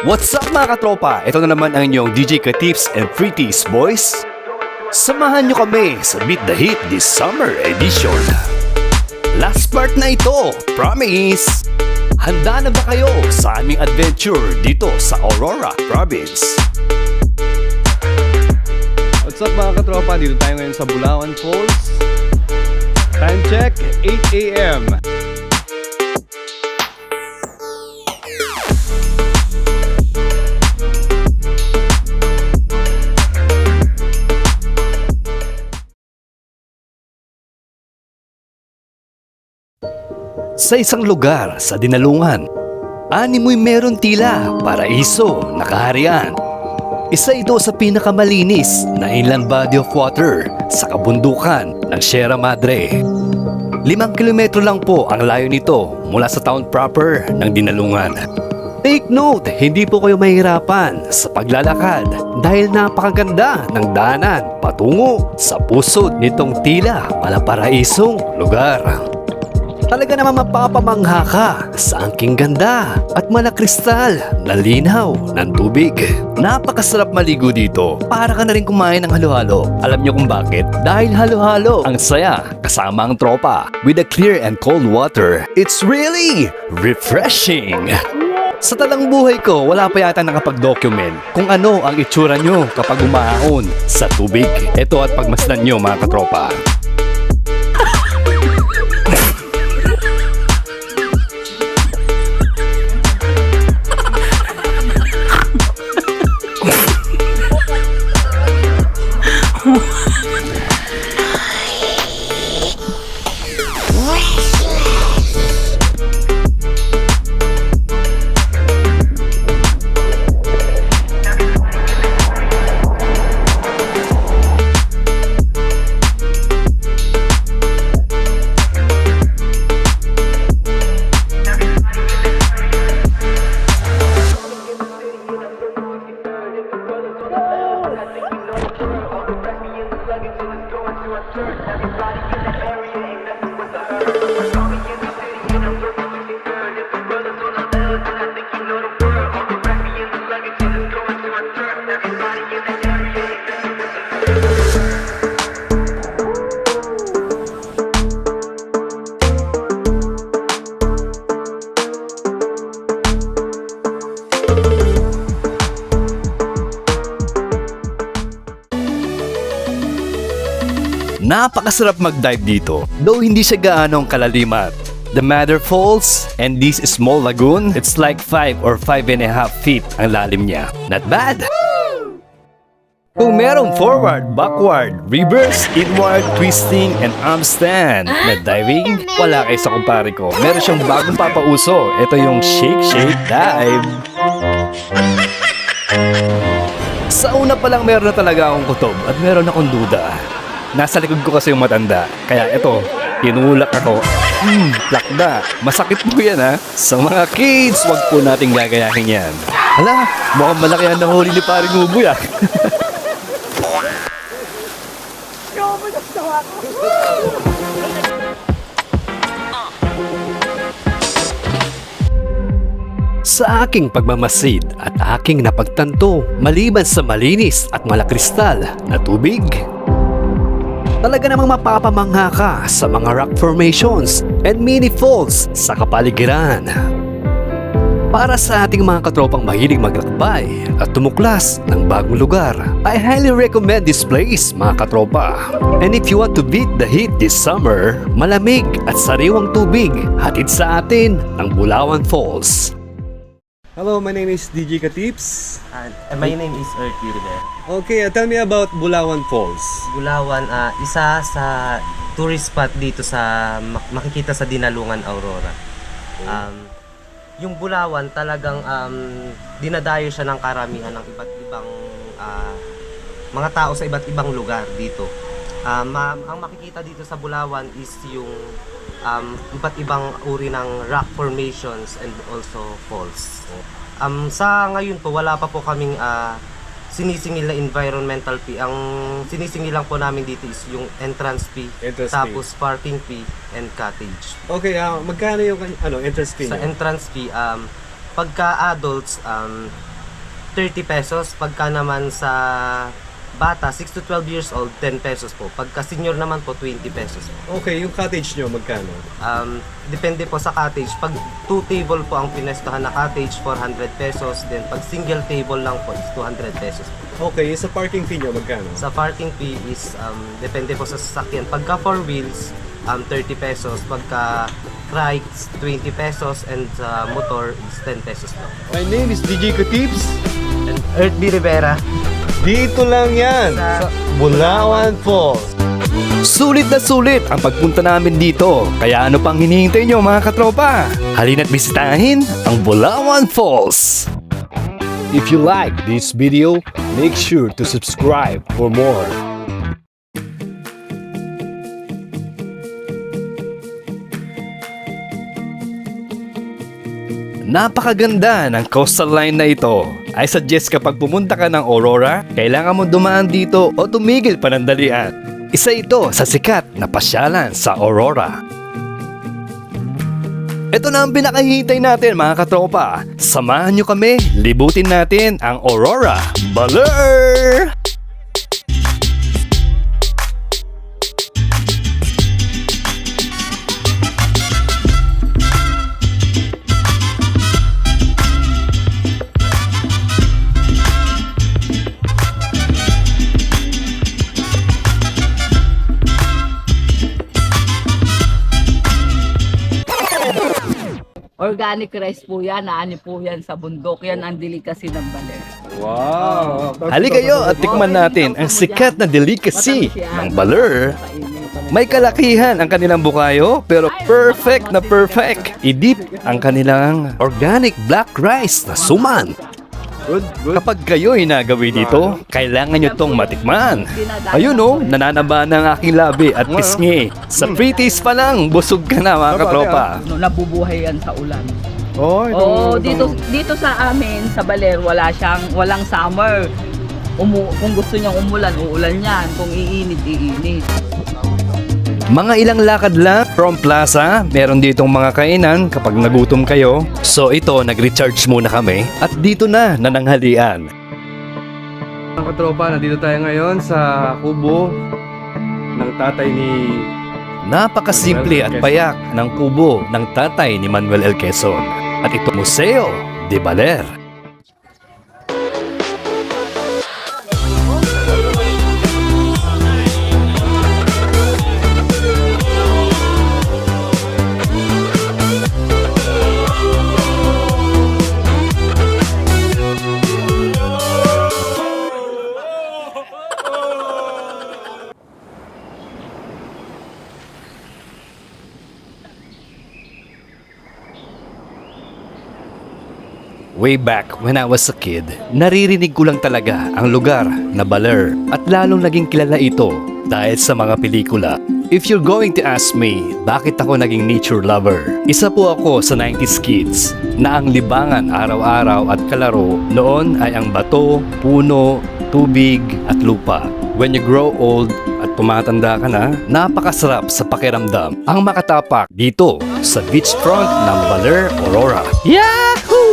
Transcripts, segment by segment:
What's up mga katropa? Ito na naman ang inyong DJ Katips and Pretties boys. Samahan nyo kami sa Beat the Heat this summer edition. Last part na ito, promise! Handa na ba kayo sa aming adventure dito sa Aurora Province? What's up mga katropa? Dito tayo ngayon sa Bulawan Falls. Time check, 8 a.m. Sa isang lugar sa Dinalungan, animoy meron tila paraiso na kaharian. Isa ito sa pinakamalinis na inland body of water sa kabundukan ng Sierra Madre. 5 kilometro lang po ang layo nito mula sa town proper ng Dinalungan. Take note, hindi po kayo mahirapan sa paglalakad dahil napakaganda ng daanan patungo sa pusod nitong tila malaparaisong lugar. Talaga naman mapapamangha ka sa angking ganda at malakristal na linaw ng tubig. Napakasarap maligo dito. Para ka na rin kumain ng halo-halo. Alam niyo kung bakit? Dahil halo-halo ang saya kasama ang tropa. With the clear and cold water, it's really refreshing. Sa talang buhay ko, wala pa yata nakapag-document kung ano ang itsura nyo kapag umaahon sa tubig. Ito at pagmasdan nyo mga katropa. Napakasarap mag-dive dito, though hindi siya gaanong kalalimat. The Mother Falls and this small lagoon, it's like 5 or 5.5 feet ang lalim niya. Not bad! Kung merong forward, backward, reverse, inward, twisting, and arm stand na diving, wala kayo sa kumpare ko. Meron siyang bagong papauso. Ito yung Shake Shake Dive. Sa una pa lang meron na talaga akong kutob at meron akong duda. Nasa likod ko kasi yung matanda. Kaya ito, tinulak ako. Plakda. Masakit po yan ha. Sa mga kids, wag po nating gagayahin yan. Hala, mukhang malaki yan na huli ni paring Uboy ah. Sa aking pagmamasid at aking napagtanto, maliban sa malinis at malakristal na tubig, talaga namang mapapamangha ka sa mga rock formations and mini falls sa kapaligiran. Para sa ating mga katropang mahilig maglakbay at tumuklas ng bagong lugar, I highly recommend this place mga katropa. And if you want to beat the heat this summer, malamig at sariwang tubig hatid sa atin ng Bulawan Falls. Hello, my name is DJ Katips. And my name is Erky Rivera. Okay, tell me about Bulawan Falls. Bulawan, isa sa tourist spot dito sa makikita sa Dinalungan, Aurora. Yung Bulawan talagang dinadayo siya ng karamihan ng iba't ibang mga tao sa iba't ibang lugar dito. Ang makikita dito sa Bulawan is yung iba't ibang uri ng rock formations and also falls. Sa ngayon po, wala pa po kaming sinisingil na environmental fee. Ang sinisingil lang po namin dito is yung entrance fee, tapos parking fee and cottage. Okay, magkano yung entrance fee Sa niyo? entrance fee, pagka adults, 30 pesos. Pagka naman sa bata, 6 to 12 years old, 10 pesos po. Pagka senior naman po, 20 pesos po. Okay, yung cottage nyo, magkano? Depende po sa cottage. Pag 2 table po ang pinestuhan na cottage, 400 pesos. Then pag single table lang po is 200 pesos po. Okay, yung sa parking fee nyo, magkano? Sa parking fee is depende po sa sasakyan. Pagka 4 wheels, 30 pesos. Pagka trikes, 20 pesos. And sa motor is 10 pesos po. My name is DJ Katips. And Earth B. Rivera. Dito lang yan, sa Bulawan Falls. Sulit na sulit ang pagpunta namin dito. Kaya ano pang hinihintay nyo mga katropa? Halina't bisitahin ang Bulawan Falls. If you like this video, make sure to subscribe for more. Napakaganda ng coastal line na ito. I suggest kapag pumunta ka ng Aurora, kailangan mo dumaan dito o tumigil panandalian. Isa ito sa sikat na pasyalan sa Aurora. Ito na ang pinakahihintay natin mga katropa. Samahan nyo kami, libutin natin ang Aurora Baler! Organic rice po yan, naani po yan sa bundok. Yan ang delicacy ng Baler. Wow! Halika kayo at tikman natin ang sikat na delicacy ng Baler. May kalakihan ang kanilang bukayo pero perfect na perfect. Idip ang kanilang organic black rice na suman. Good, good. Kapag kayo'y nagawi dito, kailangan nyo tong matikman. Ayun o, nananaba na ang aking labi at pisngi. Sa pre-taste pa lang, busog ka na mga katropa. Nabubuhay yan sa ulan. Oh, Oo, dito sa amin, sa Baler, walang summer. Kung gusto niyang umulan, uulan yan. Kung iinit, iinit. Mga ilang lakad lang from plaza, meron ditong mga kainan kapag nagutom kayo. So ito, nag-recharge muna kami at dito na nananghalian. Mga katropa, nandito tayo ngayon sa kubo ng tatay ni... Napakasimple at payak ng kubo ng tatay ni Manuel L. Quezon. At ito, Museo de Baler. Way back when I was a kid, naririnig ko lang talaga ang lugar na Baler at lalong naging kilala ito dahil sa mga pelikula. If you're going to ask me, bakit ako naging nature lover? Isa po ako sa 90s kids na ang libangan araw-araw at kalaro noon ay ang bato, puno, tubig at lupa. When you grow old at tumatanda ka na, napakasarap sa pakiramdam ang makatapak dito sa beachfront ng Baler, Aurora. Yahoo!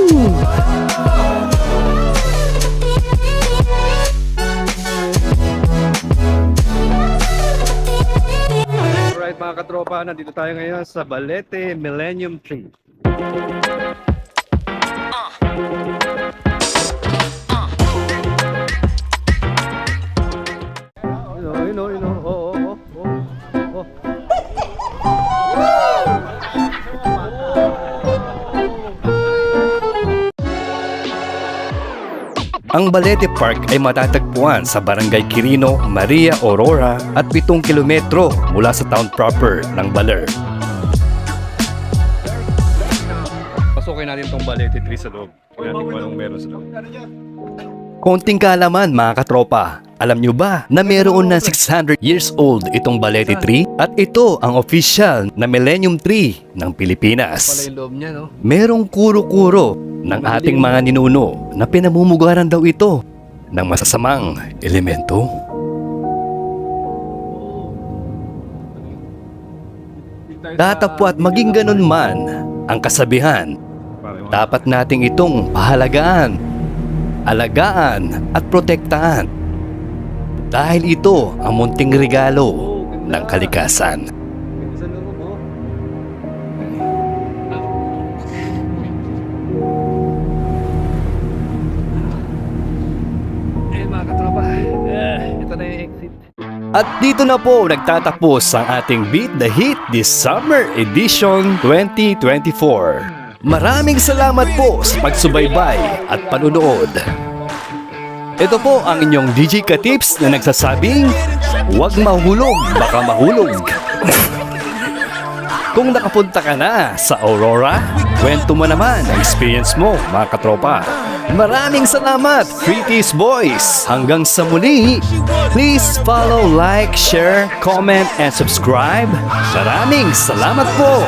Alright mga katropa, nandito tayo ngayon sa Balete Millennium Tree. You know. Oh. Ang Balete Park ay matatagpuan sa Barangay Quirino, Maria Aurora at 7 kilometro mula sa town proper ng Baler. Pasukin natin tong Balete Tree sa loob. Tingnan natin kung anong meron sa loob. Konting kaalaman mga katropa, alam nyo ba na meron na 600 years old itong Balete Tree? At ito ang official na Millennium Tree ng Pilipinas. Yung loob niya, no? Merong kuro-kuro ng ating mga ninuno na pinamumugaran daw ito ng masasamang elemento. Tatapwat maging ganun man ang kasabihan, dapat nating itong pahalagaan alagaan at protektahan. Dahil ito ang munting regalo ng kalikasan. Sa loob, oh. Eh mga katropa, ito na yung exit. At dito na po nagtatapos ang ating Beat the Heat this Summer Edition 2024. Maraming salamat po sa pagsubaybay at panunood. Ito po ang inyong DJ Katips na nagsasabing, huwag mahulog, baka mahulog. Kung nakapunta ka na sa Aurora, kwento mo naman ang experience mo, mga katropa. Maraming salamat, Freakies Boys! Hanggang sa muli, please follow, like, share, comment, and subscribe. Maraming salamat po!